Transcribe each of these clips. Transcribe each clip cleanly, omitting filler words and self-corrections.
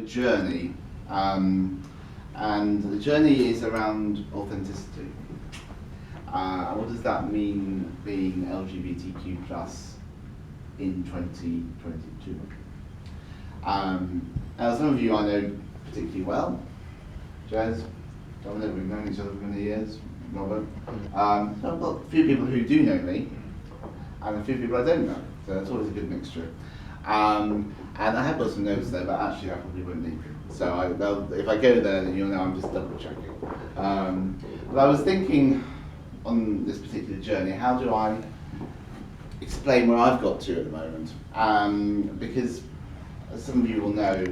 journey, and the journey is around authenticity. What does that mean, being LGBTQ plus in 2022? Now, some of you I know particularly well. Jez, Dominic, we've known each other for many years. Robert. I've got a few people who do know me, and a few people I don't know. So it's always a good mixture. And I have got some notes there, but actually I probably won't need them. So if I go there, then you'll know I'm just double checking. But I was thinking on this particular journey, how do I explain where I've got to at the moment? Because as some of you will know,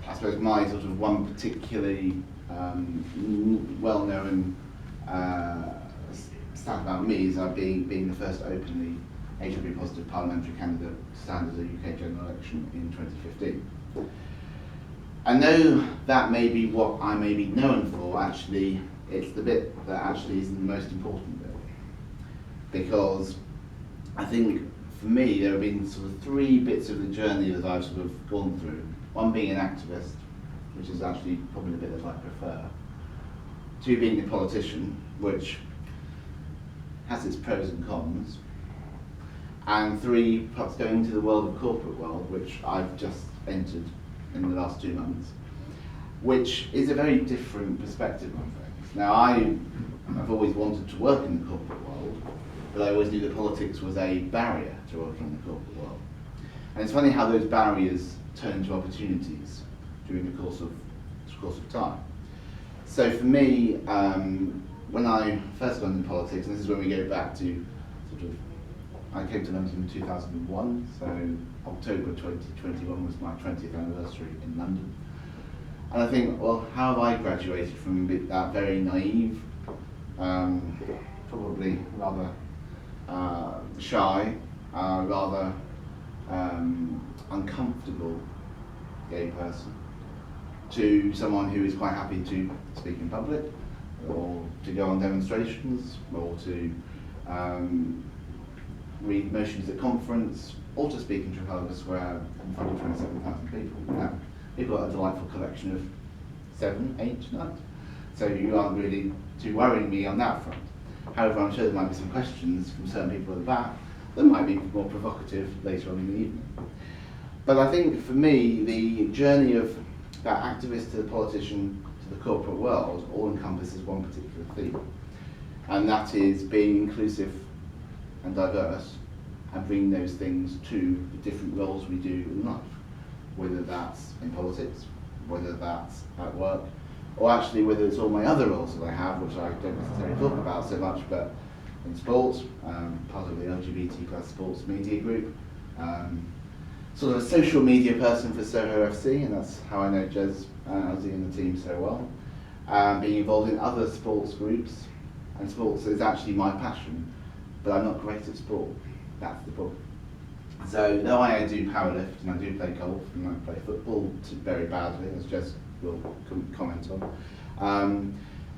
I suppose my sort of one particularly well-known stat about me is being the first openly HIV positive parliamentary candidate to stand as a UK general election in 2015. And though that may be what I may be known for, actually it's the bit that actually is the most important bit. Because I think for me there have been sort of three bits of the journey that I've sort of gone through. One being an activist, which is actually probably the bit that I prefer. Two, being a politician, which has its pros and cons. And three, perhaps going into the world of corporate world, which I've just entered in the last 2 months, which is a very different perspective on things. Now, I've always wanted to work in the corporate world, but I always knew that politics was a barrier to working in the corporate world. And it's funny how those barriers turn into opportunities during the course of time. So for me, when I first got into politics, and this is when we go back to sort of, I came to London in 2001, so October 2021 was my 20th anniversary in London. And I think, well, how have I graduated from that very naive, probably rather shy, rather uncomfortable gay person, to someone who is quite happy to speak in public, or to go on demonstrations, or to read motions at conference, or to speak in Trafalgar Square in front of 27,000 people. Now, people are a delightful collection of 7, 8 tonight, so you aren't really too worrying me on that front. However, I'm sure there might be some questions from certain people at the back that might be more provocative later on in the evening. But I think for me, the journey of that activist to the politician to the corporate world all encompasses one particular theme, and that is being inclusive and diverse, and bringing those things to the different roles we do in life, whether that's in politics, whether that's at work, or actually whether it's all my other roles that I have, which I don't necessarily talk about so much, but in sports, part of the LGBT plus sports media group, sort of a social media person for Soho FC, and that's how I know Jez Aldi and the team so well. Being involved in other sports groups, and sports is actually my passion, but I'm not great at sport. That's the problem. So though I do powerlift and I do play golf and I play football very badly, as Jez will comment on,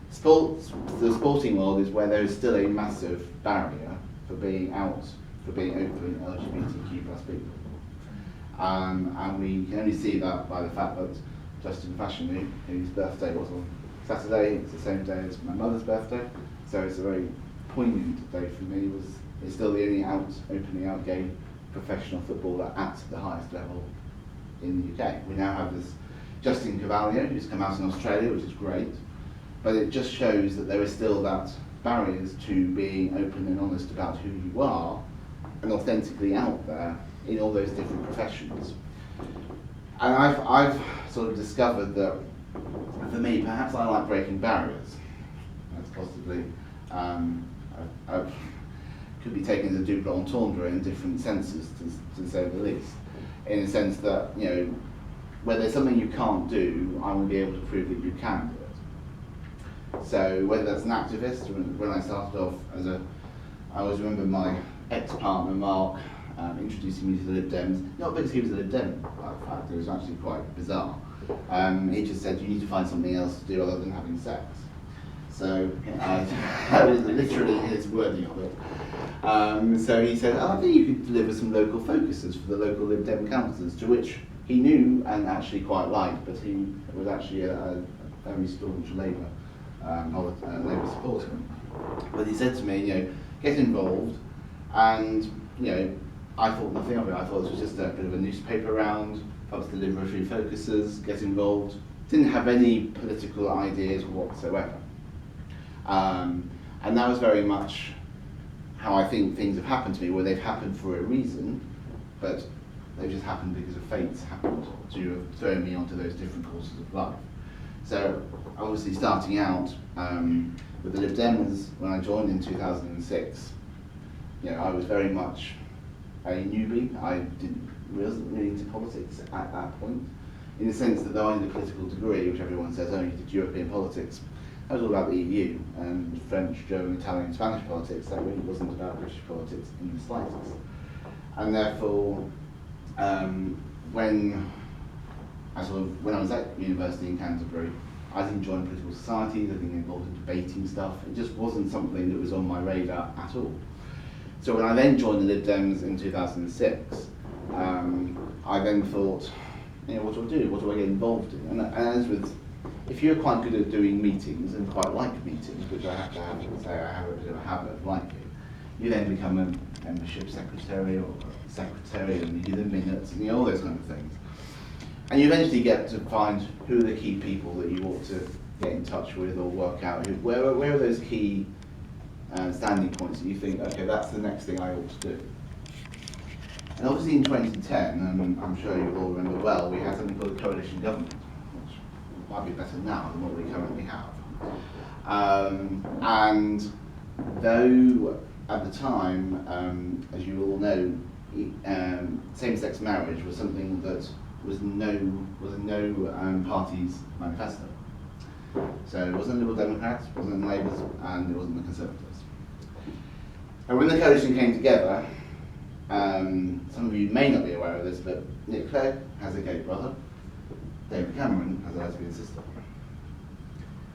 the sporting world is where there is still a massive barrier for being open LGBTQ plus people. And we can only see that by the fact that Justin Fashanu, whose birthday was on Saturday, it's the same day as my mother's birthday, so it's a very poignant day for me. It's still the only openly out gay professional footballer at the highest level in the UK. We now have this Justin Cavalier, who's come out in Australia, which is great, but it just shows that there is still that barriers to being open and honest about who you are and authentically out there in all those different professions. And I've sort of discovered that for me, perhaps I like breaking barriers. That's possibly could be taken as a double entendre in different senses, to say the least. In the sense that, you know, where there's something you can't do, I will be able to prove that you can do it. So whether that's an activist, when I started off I always remember my ex-partner Mark introducing me to the Lib Dems, not because he was a Lib Dem, in fact, it was actually quite bizarre. He just said, you need to find something else to do other than having sex. So that was literally his wording of it. So he said, I think you could deliver some local focuses for the local Lib Dem councillors, to which he knew and actually quite liked, but he was actually a very staunch Labour Labour supporter. But he said to me, get involved, and I thought nothing of it. I thought it was just a bit of a newspaper round, perhaps deliver a few focuses, get involved. Didn't have any political ideas whatsoever. And that was very much how I think things have happened to me, where they've happened for a reason, but they've just happened because of fate's happened to have thrown me onto those different courses of life. So obviously starting out with the Lib Dems when I joined in 2006, I was very much a newbie. I wasn't really into politics at that point, in the sense that though I did a political degree, which everyone says, you did European politics, that was all about the EU and French, German, Italian, Spanish politics. That really wasn't about British politics in the slightest. And therefore, when I was at university in Canterbury, I didn't join political societies, I didn't get involved in debating stuff. It just wasn't something that was on my radar at all. So when I then joined the Lib Dems in 2006, I then thought, what do I do? What do I get involved in? And as with, if you're quite good at doing meetings and quite like meetings, which I have to say I have a bit of a habit of liking, you then become a membership secretary or secretary, and you do the minutes and all those kind of things. And you eventually get to find who are the key people that you ought to get in touch with or work out. Where are those key standing points that you think, okay, that's the next thing I ought to do. And obviously in 2010, and I'm sure you all remember well, we had something called a coalition government, which might be better now than what we currently have. And though at the time, as you all know, same-sex marriage was something that was no party's manifesto. So it wasn't the Liberal Democrats, it wasn't the Labours, and it wasn't the Conservatives. And when the coalition came together, some of you may not be aware of this, but Nick Clegg has a gay brother, David Cameron has a lesbian sister.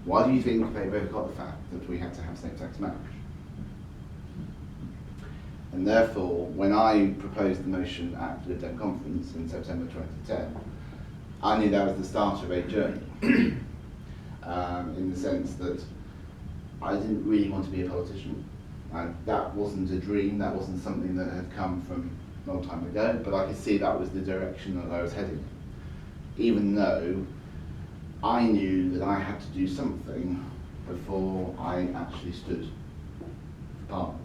Why do you think they both got the fact that we had to have same-sex marriage? And therefore, when I proposed the motion at the Lib Dem conference in September 2010, I knew that was the start of a journey, in the sense that I didn't really want to be a politician. That wasn't a dream, that wasn't something that had come from a long time ago, but I could see that was the direction that I was heading in, even though I knew that I had to do something before I actually stood for Parliament.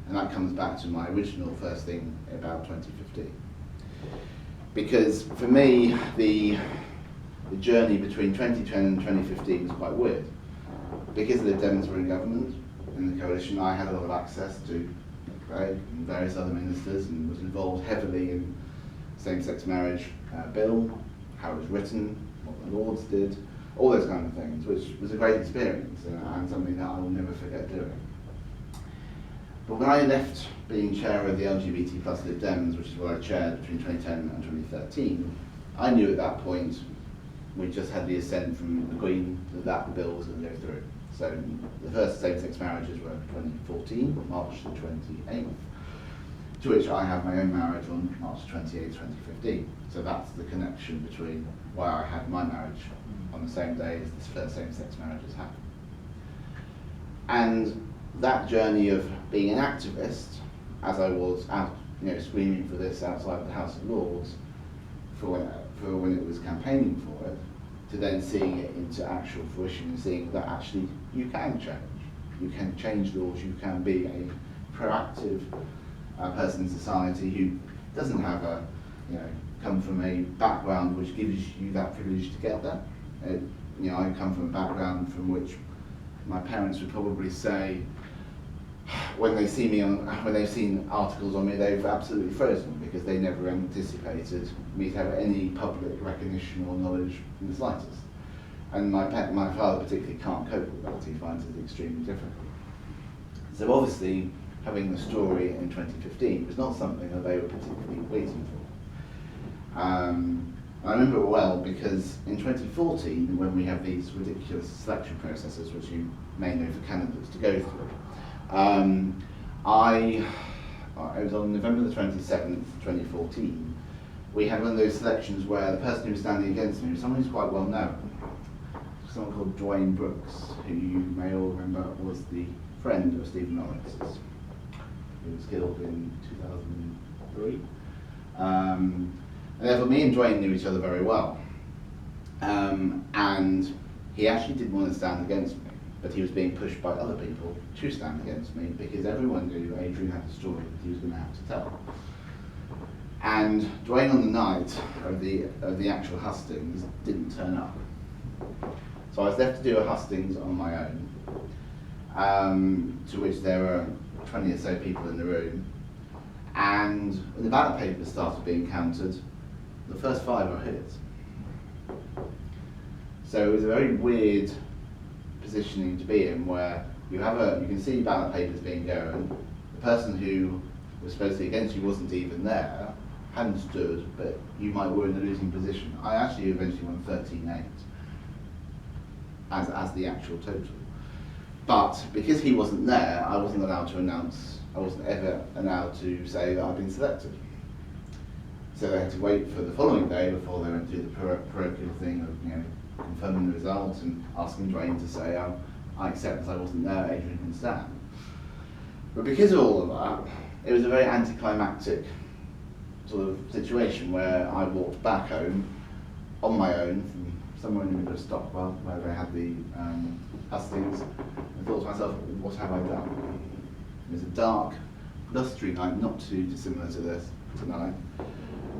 And that comes back to my original first thing about 2015. Because for me, the journey between 2010 and 2015 was quite weird. Because the Dems were in government, in the coalition, I had a lot of access to Craig and various other ministers, and was involved heavily in same-sex marriage bill, how it was written, what the Lords did, all those kind of things, which was a great experience and something that I will never forget doing. But when I left being chair of the LGBT plus Lib Dems, which is what I chaired between 2010 and 2013, I knew at that point we just had the assent from the Queen that bill was going to go through. So the first same-sex marriages were 2014, March the 28th, to which I had my own marriage on March 28th, 2015. So that's the connection between why I had my marriage on the same day as this first same-sex marriages happened. And that journey of being an activist, as I was out, screaming for this outside of the House of Lords, for when it was campaigning for it, to then seeing it into actual fruition and seeing that actually you can change laws, you can be a proactive person in society who doesn't have come from a background which gives you that privilege to get there. I come from a background from which my parents would probably say, when they've seen articles on me, they've absolutely frozen because they never anticipated me to have any public recognition or knowledge in the slightest. And my father particularly can't cope with that. He finds it extremely difficult. So obviously, having the story in 2015 was not something that they were particularly waiting for. I remember it well because in 2014, when we have these ridiculous selection processes, which you may know for candidates to go through, it was on November the 27th, 2014, we had one of those selections where the person who was standing against me was someone who's quite well known. Someone called Dwayne Brooks, who you may all remember was the friend of Stephen Lawrence's, who was killed in 2003. And therefore me and Dwayne knew each other very well. And he actually didn't want to stand against me, but he was being pushed by other people to stand against me because everyone knew Adrian had a story that he was going to have to tell. And Dwayne on the night of the actual hustings didn't turn up. So I was left to do a hustings on my own, to which there were 20 or so people in the room. And when the ballot papers started being counted, the first 5 were his. So it was a very weird positioning to be in, where you can see ballot papers being going. The person who was supposed to be against you wasn't even there, hadn't stood, but you might were in a losing position. I actually eventually won 13-8 as the actual total. But because he wasn't there, I wasn't allowed to announce, I wasn't ever allowed to say that I'd been selected. So they had to wait for the following day before they went through the parochial thing of confirming the results and asking Dwayne to say, I accept that I wasn't there, Adrian can stand. But because of all of that, it was a very anticlimactic sort of situation where I walked back home on my own from somewhere in the middle of Stockwell where they had the hustings, and thought to myself, what have I done? It was a dark, blustery night, not too dissimilar to this tonight.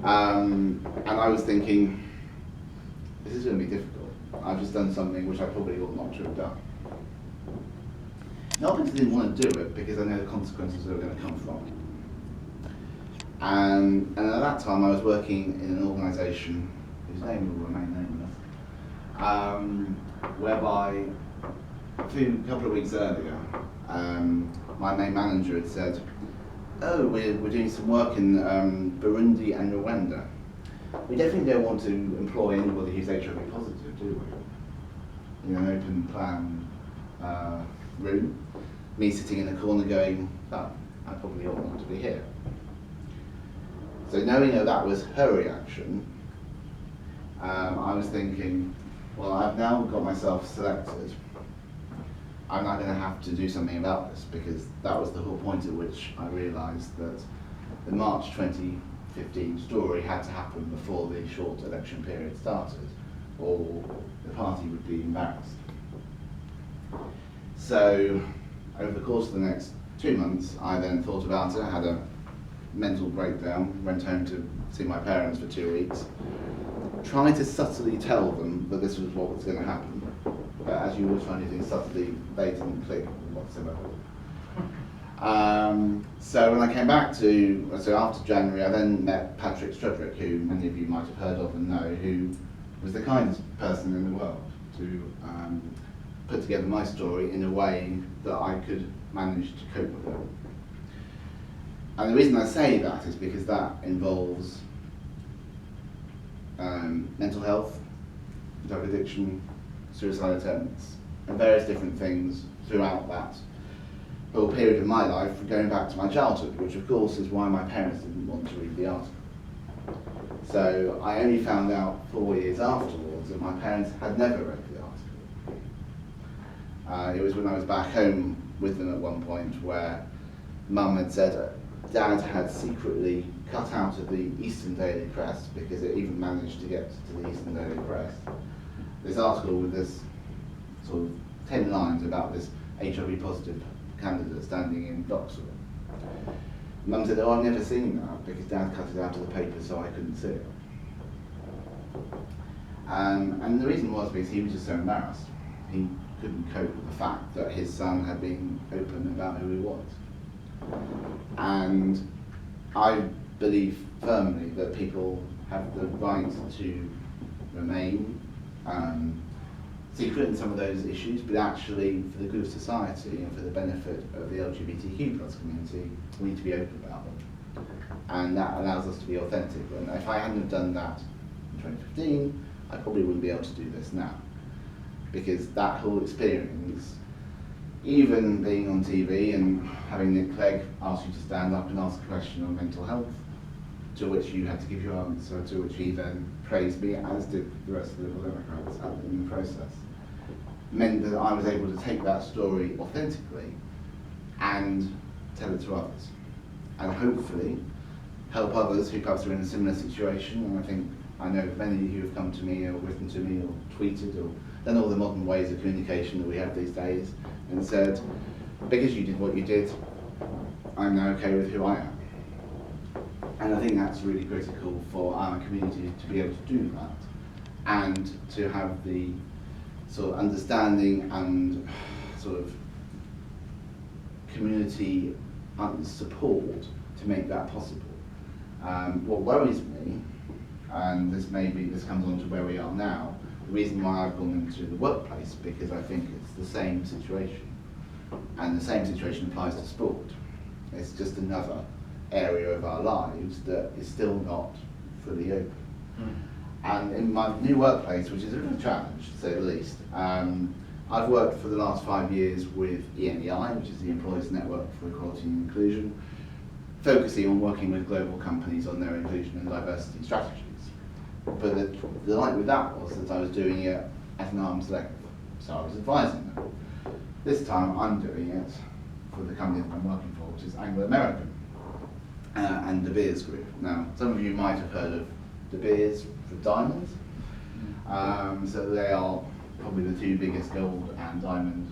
And I was thinking, this is going to be difficult. I've just done something which I probably ought not to have done. Not because I didn't want to do it, because I know the consequences that are going to come from it. And at that time I was working in an organisation whose name will remain nameless, whereby a couple of weeks earlier, my main manager had said, oh, we're doing some work in Burundi and Rwanda. We definitely don't want to employ anybody who's HIV positive, do we? In an open plan room, me sitting in a corner going, oh, I probably ought not to be here. So knowing that was her reaction, I was thinking, well, I've now got myself selected. I'm now going to have to do something about this, because that was the whole point at which I realised that the March 2015 story had to happen before the short election period started, or the party would be embarrassed. So over the course of the next 2 months, I then thought about it, I had a mental breakdown, went home to see my parents for 2 weeks, tried to subtly tell them that this was what was going to happen. But as you always try to do subtly, they didn't click whatsoever. So when I came back so after January, I then met Patrick Strudrick, who many of you might have heard of and know, who was the kindest person in the world to put together my story in a way that I could manage to cope with it. And the reason I say that is because that involves mental health, drug addiction, suicidal attempts, and various different things throughout that whole period of my life, going back to my childhood, which of course is why my parents didn't want to read the article. So I only found out 4 years afterwards that my parents had never read the article. It was when I was back home with them at one point where Mum had said Dad had secretly cut out of the Eastern Daily Press, because it even managed to get to the Eastern Daily Press, this article with this sort of 10 lines about this HIV positive candidate standing in Vauxhall. Mum said, oh, I've never seen that, because Dad cut it out of the paper so I couldn't see it. And the reason was because he was just so embarrassed. He couldn't cope with the fact that his son had been open about who he was. And I believe firmly that people have the right to remain secret in some of those issues, but actually for the good of society and for the benefit of the LGBTQ plus community, we need to be open about them. And that allows us to be authentic. And if I hadn't have done that in 2015, I probably wouldn't be able to do this now. Because that whole experience, even being on TV and having Nick Clegg ask you to stand up and ask a question on mental health, to which you had to give your answer, to which he then praised me, as did the rest of the Liberal Democrats in the process, meant that I was able to take that story authentically and tell it to others, and hopefully help others who perhaps are in a similar situation. And I know many who have come to me or written to me or tweeted or done all the modern ways of communication that we have these days and said, because you did what you did, I'm now okay with who I am. And I think that's really critical for our community to be able to do that and to have the sort of understanding and sort of community support to make that possible. What worries me, and this comes on to where we are now, the reason why I've gone into the workplace, because I think it's the same situation, and the same situation applies to sport. It's just another area of our lives that is still not fully open. And in my new workplace, which is a real challenge to say the least, I've worked for the last 5 years with ENEI, which is the Employers Network for Equality and Inclusion, focusing on working with global companies on their inclusion and diversity strategies. But the delight with that was that I was doing it at an arm's length, so I was advising them. This time I'm doing it for the company that I'm working for, which is Anglo American and De Beers Group. Now, some of you might have heard of De Beers for diamonds. So they are probably the two biggest gold and diamond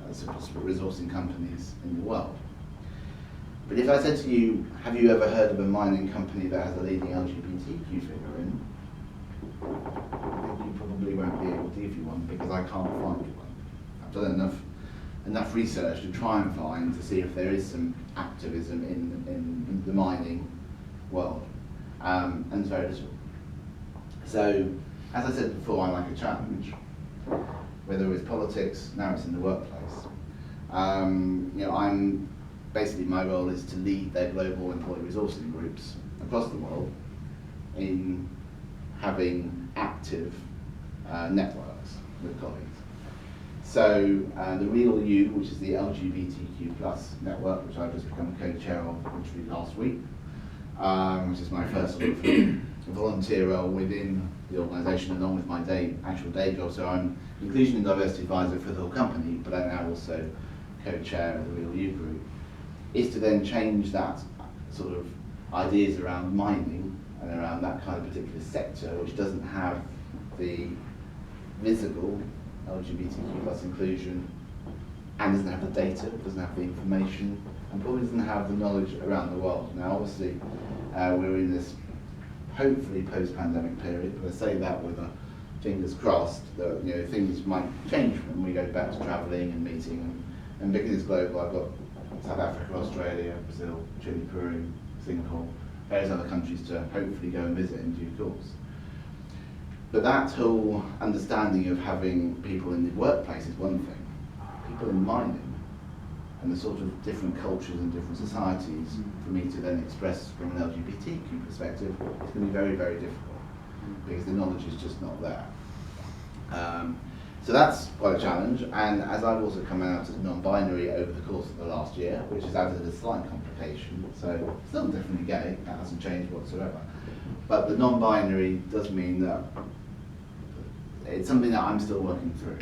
resourcing companies in the world. But if I said to you, have you ever heard of a mining company that has a leading LGBTQ figure in? I think you probably won't be able to give you one, because I can't find one. I've done enough research to try and find to see if there is some activism in the mining world, and it's very little. So, as I said before, I like a challenge, whether it's politics, now it's in the workplace. Basically my role is to lead their global employee resourcing groups across the world in having active networks with colleagues. So the Real You, which is the LGBTQ+ network, which I've just become co-chair of literally last week, which is my first sort of volunteer role within the organisation along with my actual day job. So I'm Inclusion and Diversity Advisor for the whole company, but I'm now also co-chair of the Real You group, is to then change that sort of ideas around mining and around that kind of particular sector, which doesn't have the visible LGBTQ+ inclusion and doesn't have the data, doesn't have the information, and probably doesn't have the knowledge around the world. Now obviously we're in this hopefully post-pandemic period, but I say that with a fingers crossed that things might change when we go back to travelling and meeting, and because it's global, I've got South Africa, Australia, Brazil, Chile, Peru, Singapore, various other countries to hopefully go and visit in due course. But that whole understanding of having people in the workplace is one thing. People in mining and the sort of different cultures and different societies, for me to then express from an LGBTQ perspective, it's going to be very, very difficult because the knowledge is just not there. So that's quite a challenge, and as I've also come out as non-binary over the course of the last year, which has added a slight complication, so still definitely gay, that hasn't changed whatsoever. But the non-binary does mean that it's something that I'm still working through.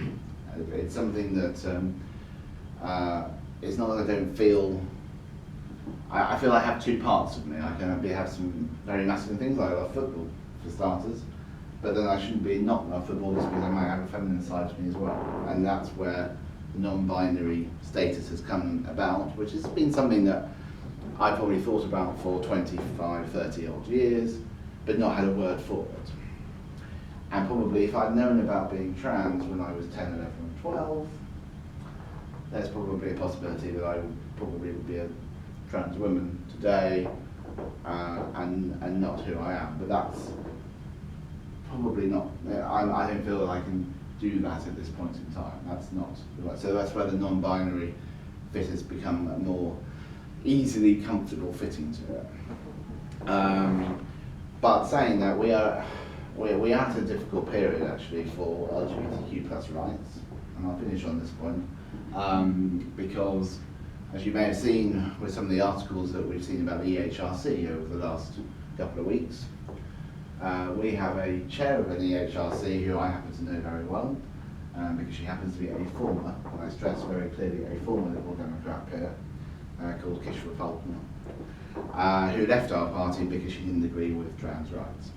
It's something that it's not that I don't feel, I feel I have two parts of me. I can have some very masculine things, I love football for starters, but then I shouldn't be not love football just because I might have a feminine side to me as well. And that's where the non-binary status has come about, which has been something that I probably thought about for 25, 30 odd years, but not had a word for it. And probably if I'd known about being trans when I was 10, 11, and 12, there's probably a possibility that I probably would be a trans woman today and not who I am. But that's probably not, I don't feel that I can do that at this point in time. That's not right. So that's where the non-binary fit has become a more easily comfortable fitting to it. But saying that, we're at a difficult period actually for LGBTQ+ rights, and I'll finish on this point, because As you may have seen with some of the articles that we've seen about the EHRC over the last couple of weeks, we have a chair of an EHRC who I happen to know very well, because she happens to be a former, and I stress very clearly, a former Liberal Democrat peer called Kishore Falconer, who left our party because she didn't agree with trans rights.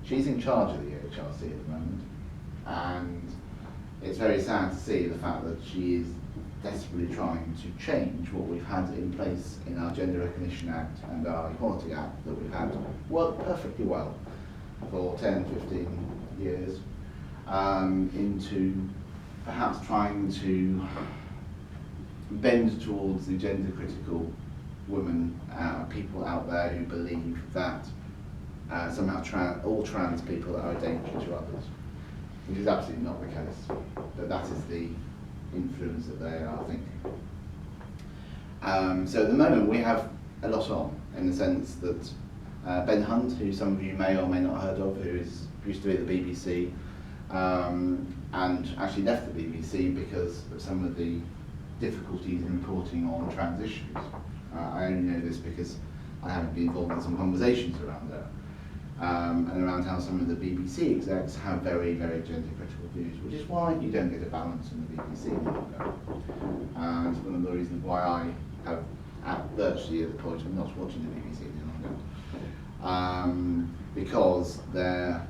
She's in charge of the EHRC at the moment, and it's very sad to see the fact that she is desperately trying to change what we've had in place in our Gender Recognition Act and our Equality Act that we've had work perfectly well for 10, 15 years, into perhaps trying to bend towards the gender critical women, people out there who believe that somehow all trans people are a danger to others, which is absolutely not the case, but that is the influence that they are thinking. So at the moment we have a lot on, in the sense that Ben Hunt, who some of you may or may not have heard of, who used to be at the BBC, and actually left the BBC because of some of the difficulties in reporting on trans issues. I only know this because I haven't been involved in some conversations around there. And around how some of the BBC execs have very, very gender critical views, which is why you don't get a balance in the BBC any longer. And it's one of the reasons why I have, at virtually at the point of not watching the BBC any longer. Because there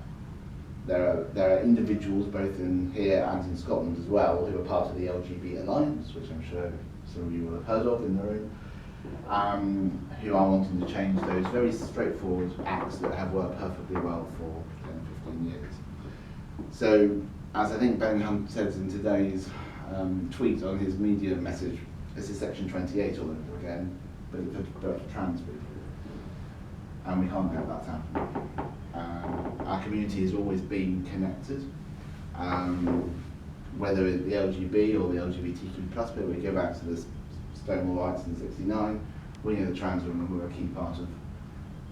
are individuals, both in here and in Scotland as well, who are part of the LGBT Alliance, which I'm sure some of you will have heard of in the room, who are wanting to change those very straightforward acts that have worked perfectly well for 10, 15 years. So, as I think Ben Hunt says in today's tweet on his media message, this is section 28 all over again, but for trans people. And we can't have that happen. Our community has always been connected, whether it's the LGB or the LGBTQ plus bit. We go back to the Stonewall rights in '69. We know the trans women were a key part of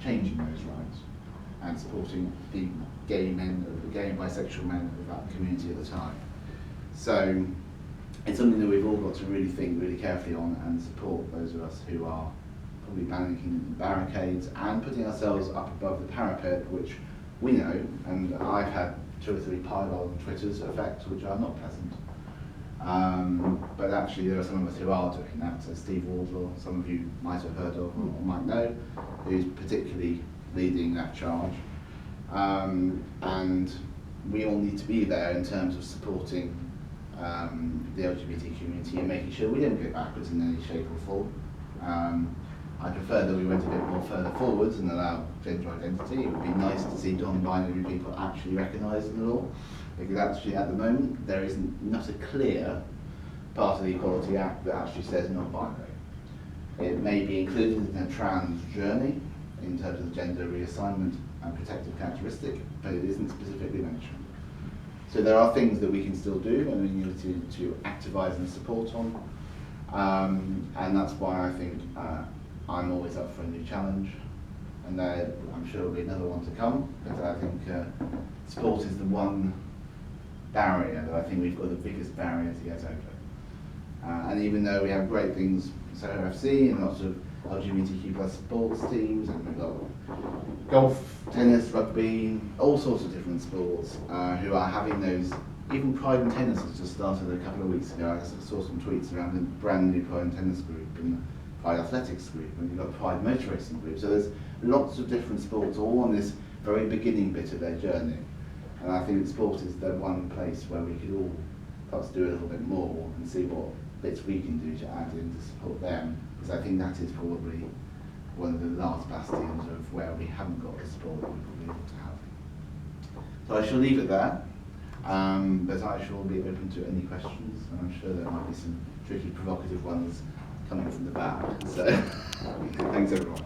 changing those rights and supporting the gay men, the gay and bisexual men of that community at the time. So it's something that we've all got to really think really carefully on and support those of us who are probably banning in barricades and putting ourselves up above the parapet, which we know, and I've had 2 or 3 pile-on Twitters effects which are not pleasant. But actually there are some of us who are doing that. So Steve Wardlaw, some of you might have heard of or might know, who's particularly leading that charge. And we all need to be there in terms of supporting the LGBT community and making sure we don't go backwards in any shape or form. I prefer that we went a bit more further forwards and allow gender identity. It would be nice to see non-binary people actually recognised in the law, because actually at the moment there isn't not a clear part of the Equality Act that actually says non-binary. It may be included in a trans journey in terms of gender reassignment and protective characteristic, but it isn't specifically mentioned. So there are things that we can still do and we need to activise and support on, and that's why I think I'm always up for a new challenge, and I'm sure there'll be another one to come, but I think sport is the one barrier that I think we've got the biggest barrier to get over. And even though we have great things, Soho FC and lots of LGBTQ plus sports teams, and we've got golf, tennis, rugby, all sorts of different sports who are having those. Even Pride and Tennis has just started a couple of weeks ago. I saw some tweets around the brand new Pride and Tennis group and Pride Athletics group, and you've got Pride Motor Racing group. So there's lots of different sports all on this very beginning bit of their journey. And I think sport is the one place where we could all perhaps do a little bit more and see what bits we can do to add in to support them, because I think that is probably one of the last bastions of where we haven't got the support that we probably ought to have. So I shall leave it there, but I shall be open to any questions, and I'm sure there might be some tricky, provocative ones coming from the back. So thanks everyone.